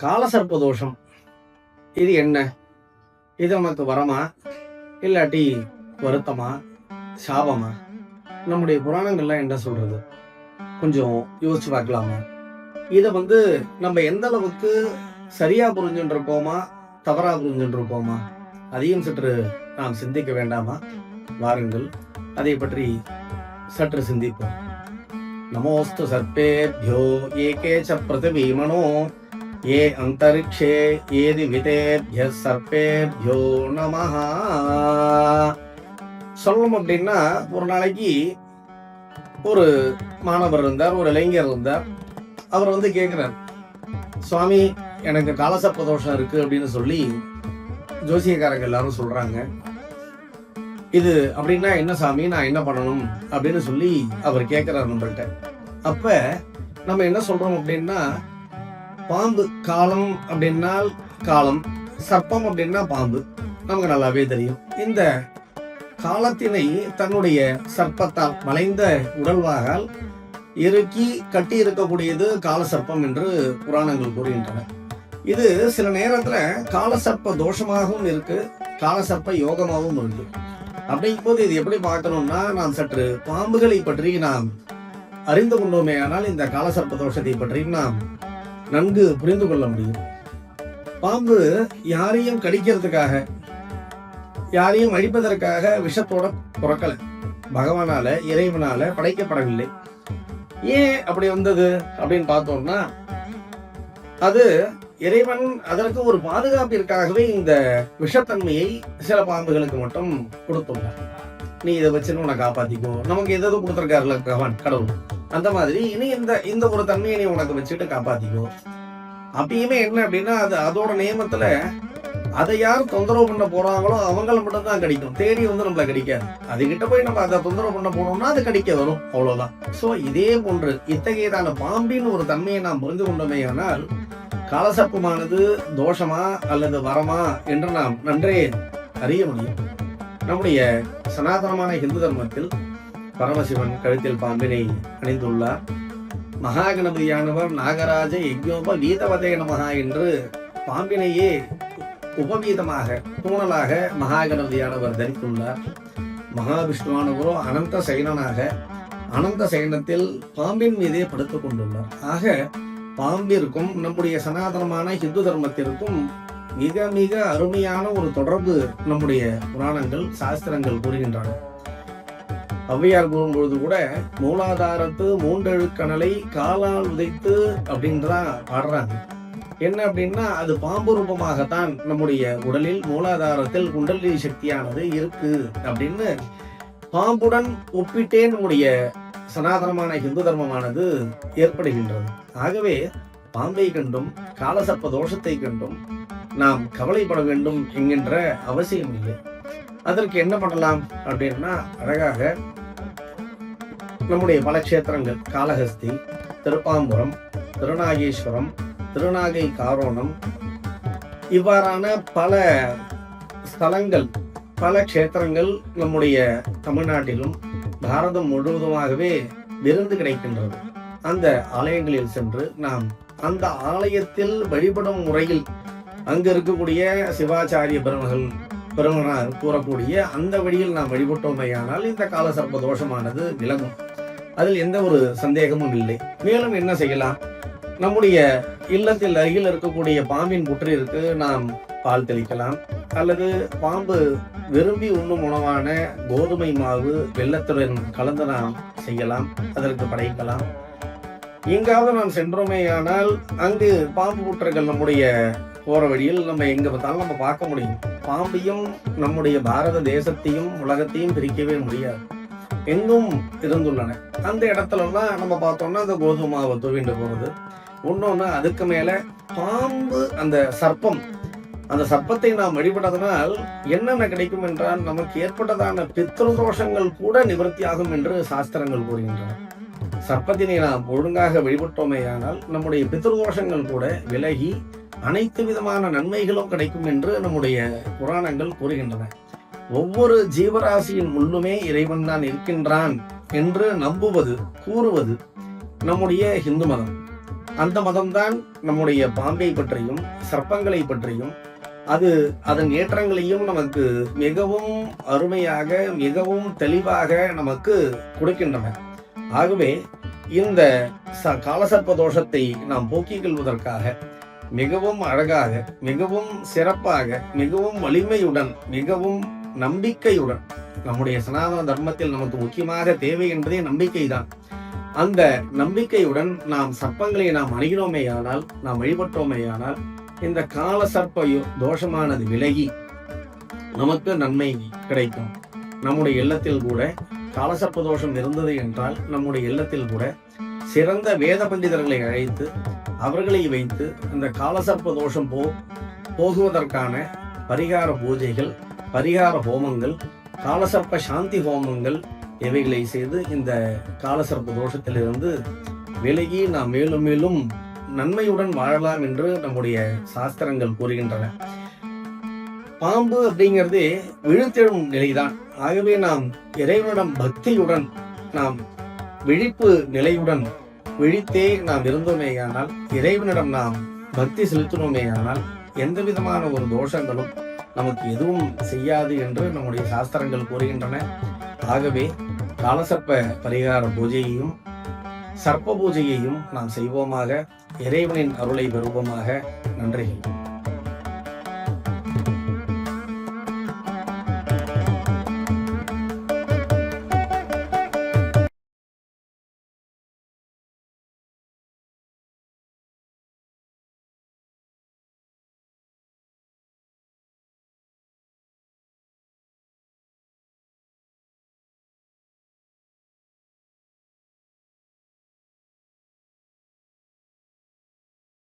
காலசர்ப்ப தோஷம் இது என்ன? இது நமக்கு வரமா, இல்லாட்டி வருத்தமா, சாபமா? நம்முடைய புராணங்கள்லாம் என்ன சொல்றது? கொஞ்சம் யோசிச்சு பார்க்கலாமா? இதை நம்ம எந்த அளவுக்கு சரியா புரிஞ்சுட்டு இருக்கோமா, தவறா புரிஞ்சுட்டு இருக்கோமா? அதையும் சற்று நாம் சிந்திக்க வேண்டாமா? வாருங்கள், அதை பற்றி சற்று சிந்திப்போம். நமோஸ்து சர்ப்பேभ्यो ஏகே ச பிருதிவீமனோ ஏ அந்தரிக்ஷே ஏதி விதேभ्यः சர்ப்பேभ्यो நமஹ. சொல்லணும் அப்படின்னா, ஒரு நாளைக்கு ஒரு மாணவர் இருந்தார், ஒரு இளைஞர் இருந்தார். அவர் கேட்கிறார், சுவாமி எனக்கு காலசர்ப்ப தோஷம் இருக்கு அப்படின்னு சொல்லி ஜோசியக்காரங்க எல்லாரும் சொல்றாங்க. இது அப்படின்னா என்ன சாமி, நான் என்ன பண்ணணும் அப்படின்னு சொல்லி அவர் கேட்கிறார் நம்மள்கிட்ட. அப்ப நம்ம என்ன சொல்றோம் அப்படின்னா, பாம்பு காலம் அப்படின்னா காலம், சர்ப்பம் அப்படின்னா பாம்பு, நமக்கு நல்லாவே தெரியும். இந்த காலத்தினை தன்னுடைய சர்ப்பத்தால் வளைந்த உடல்வாகால் இறுக்கி கட்டி இருக்கக்கூடியது காலசர்ப்பம் என்று புராணங்கள் கூறுகின்றன. இது சில நேரத்துல காலசர்ப்ப தோஷமாகவும் இருக்கு, காலசர்ப்ப யோகமாகவும் இருக்கு. அப்படிங்கும் போது இது எப்படி பார்க்கணும்னா, நாம் சற்று பாம்புகளை பற்றி நாம் அறிந்து கொண்டோமே ஆனால் இந்த காலசர்ப்ப தோஷத்தை பற்றி நாம் நன்கு புரிந்து கொள்ள முடியும். பாம்பு யாரையும் கடிக்கிறதுக்காக, யாரையும் அழிப்பதற்காக விஷத்தோட பிறக்கல, பகவானால இறைவனால படைக்கப்படவில்லை. ஏன் அப்படி வந்தது அப்படின்னு பார்த்தோம்னா, அது இறைவன் அதற்கு ஒரு பாதுகாப்பிற்காகவே இந்த விஷத்தன்மையை சில பாம்புகளுக்கு மட்டும் கொடுத்துள்ளார். நீ இதை வச்சுன்னு உன்னை காப்பாத்திக்கோ, நமக்கு எதாவது கொடுத்துருக்காருல கடவுள், அந்த மாதிரி இனி இந்த ஒரு தன்மையை நீ உனக்கு வச்சுட்டு காப்பாத்திக்கோ. அப்பயுமே என்ன அப்படின்னா, அது அதோட நியமத்துல அதை யார் தொந்தரவு பண்ண போறாங்களோ அவங்கள மட்டும் தான் கடிக்கும், தேடி நம்மள கடிக்காது. அதுகிட்ட போய் நம்ம அதை தொந்தரவு பண்ண போனோம்னா அது கடிக்க வரும், அவ்வளவுதான். சோ இதே போன்று இத்தகையதான பாம்பின் ஒரு தன்மையை நாம் புரிந்து கொண்டோமே ஆனால், காலசர்ப்பமானது தோஷமா அல்லது வரமா என்று நாம் நன்றே அறிய முடியும். நம்முடைய சனாதனமான இந்து தர்மத்தில் பரமசிவன் கழுத்தில் பாம்பினை அணிந்துள்ளார். மகாகணபதியானவர் நாகராஜ யஜ்ஞோப வீதவதே நமஹா என்று பாம்பினையே உபவீதமாக பூணலாக மகாகணபதியானவர் தரித்துள்ளார். மகாவிஷ்ணுவானவரோ அனந்த சைனனாக அனந்த சைனத்தில் பாம்பின் மீதே படுத்துக் கொண்டுள்ளார். ஆக பாம்பிற்கும் நம்முடைய சனாதனமான ஹிந்து தர்மத்திற்கும் மிக மிக அருமையான ஒரு தொடர்பு நம்முடைய புராணங்கள் சாஸ்திரங்கள் கூறுகின்றன. ஔவையார் கூறும்பொழுது கூட, மூலாதாரத்து மூன்றெழுக்கணலை காலால் உதைத்து அப்படின்றதான் பாடுறாங்க. என்ன அப்படின்னா, அது பாம்பு ரூபமாகத்தான் நம்முடைய உடலில் மூலாதாரத்தில் குண்டலினி சக்தியானது இருக்கு அப்படின்னு பாம்புடன் ஒப்பிட்டே நம்முடைய சனாதனமான ஹிந்து தர்மமானது ஏற்படுகின்றது. ஆகவே பாம்பை கண்டும் காலசர்ப்ப தோஷத்தை கண்டும் நாம் கவலைப்பட வேண்டும் என்கின்ற அவசியம் இல்லை. அதற்கு என்ன பண்ணலாம் அப்படின்னா, அழகாக நம்முடைய பல கஷேத்திரங்கள், காளஹஸ்தி, திருப்பாம்புரம், திருநாகேஸ்வரம், திருநாகை காரோணம், இவ்வாறான பல ஸ்தலங்கள், பல கஷேத்திரங்கள் நம்முடைய தமிழ்நாட்டிலும் பாரதம் முழுவதுமாகவே விருந்து கிடைக்கின்றது. அந்த ஆலயங்களில் சென்று நாம் அந்த ஆலயத்தில் வழிபடும் முறையில் அங்கு இருக்கக்கூடிய சிவாச்சாரிய பெருமனார் கூறக்கூடிய அந்த வழியில் நாம் வழிபட்டோமையானால் இந்த காலசர்ப்ப தோஷமானது விலகும். அதில் எந்த ஒரு சந்தேகமும் இல்லை. மேலும் என்ன செய்யலாம்? நம்முடைய இல்லத்தில் அருகில் இருக்கக்கூடிய பாம்பின் புற்றிற்கு நாம் பால் தெளிக்கலாம், அல்லது பாம்பு விரும்பி உண்ணும் உணவான கோதுமை மாவு வெல்லத்துடன் கலந்து நாம் செய்யலாம், அதற்கு படைக்கலாம். எங்காவது நாம் சென்றோமேயானால் அங்கு பாம்பு புற்றுகள் நம்முடைய போற வழியில் நம்ம எங்க பார்த்தாலும் நம்ம பார்க்க முடியும். பாம்பையும் நம்முடைய பாரத தேசத்தையும் உலகத்தையும் பிரிக்கவே முடியாது, எங்கும் இருந்துள்ளன. அந்த இடத்துலலாம் நம்ம பார்த்தோம்னா அந்த கோதுமை மாவை தூவிண்டு போறது. இன்னொன்னு, அதுக்கு மேல பாம்பு அந்த சர்ப்பம், அந்த சர்ப்பத்தை நாம் வழிபட்டதனால் என்னென்ன கிடைக்கும் என்றால், நமக்கு ஏற்பட்டதான பித்ருதோஷங்கள் கூட நிவர்த்தியாகும் என்று சாஸ்திரங்கள் கூறுகின்றன. சர்ப்பத்தினை நாம் ஒழுங்காக வழிபட்டோமேயானால் நம்முடைய பித்ருதோஷங்கள் கூட விலகி அனைத்து விதமான நன்மைகளும் கிடைக்கும் என்று நம்முடைய புராணங்கள் கூறுகின்றன. ஒவ்வொரு ஜீவராசியின் முன்னுமே இறைவன் தான் இருக்கின்றான் என்று நம்புவது, கூறுவது நம்முடைய இந்து மதம். அந்த மதம்தான் நம்முடைய பாம்பை பற்றியும் சர்ப்பங்களை பற்றியும் அதன் ஏற்றங்களையும் நமக்கு மிகவும் அருமையாக மிகவும் தெளிவாக நமக்கு கொடுக்கின்றன. ஆகவே இந்த காலசர்ப்ப தோஷத்தை நாம் போக்கிக் கொள்வதற்காக மிகவும் அழகாக மிகவும் சிறப்பாக மிகவும் வலிமையுடன் மிகவும் நம்பிக்கையுடன், நம்முடைய சனாதன தர்மத்தில் நமக்கு முக்கியமாக தேவை என்பதே நம்பிக்கைதான். அந்த நம்பிக்கையுடன் நாம் சர்ப்பங்களை நாம் அணுகினோமேயானால், நாம் வழிபட்டோமேயானால், இந்த காலசர்ப்ப தோஷமானது விலகி நமக்கு நன்மை கிடைக்கும். நம்முடைய இல்லத்தில் கூட காலசர்ப்ப தோஷம் இருந்தது என்றால் நம்முடைய இல்லத்தில் கூட சிறந்த வேத பண்டிதர்களை அழைத்து அவர்களை வைத்து இந்த காலசர்ப்ப தோஷம் போகுவதற்கான பரிகார பூஜைகள், பரிகார ஹோமங்கள், காலசர்ப்ப சாந்தி ஹோமங்கள் இவைகளை செய்து இந்த காலசர்ப்ப தோஷத்திலிருந்து விலகி நாம் மேலும் மேலும் நன்மையுடன் வாழலாம் என்று நம்முடைய சாஸ்திரங்கள் கூறுகின்றன. பாம்பு அப்படிங்கிறது விழித்தெழும் நிலைதான். ஆகவே நாம் இறைவனிடம் பக்தியுடன், நாம் விழிப்பு நிலையுடன் விழித்தே நாம் இருந்தோமேயானால், இறைவனிடம் நாம் பக்தி செலுத்தினோமேயானால் எந்த விதமான ஒரு தோஷங்களும் நமக்கு எதுவும் செய்யாது என்று நம்முடைய சாஸ்திரங்கள் கூறுகின்றன. ஆகவே காலசர்ப்ப பரிகார பூஜையையும் சர்ப்ப பூஜையையும் நாம் செய்வோமாக. இறைவனின் அருளை பெறுவோமாக. நன்றி.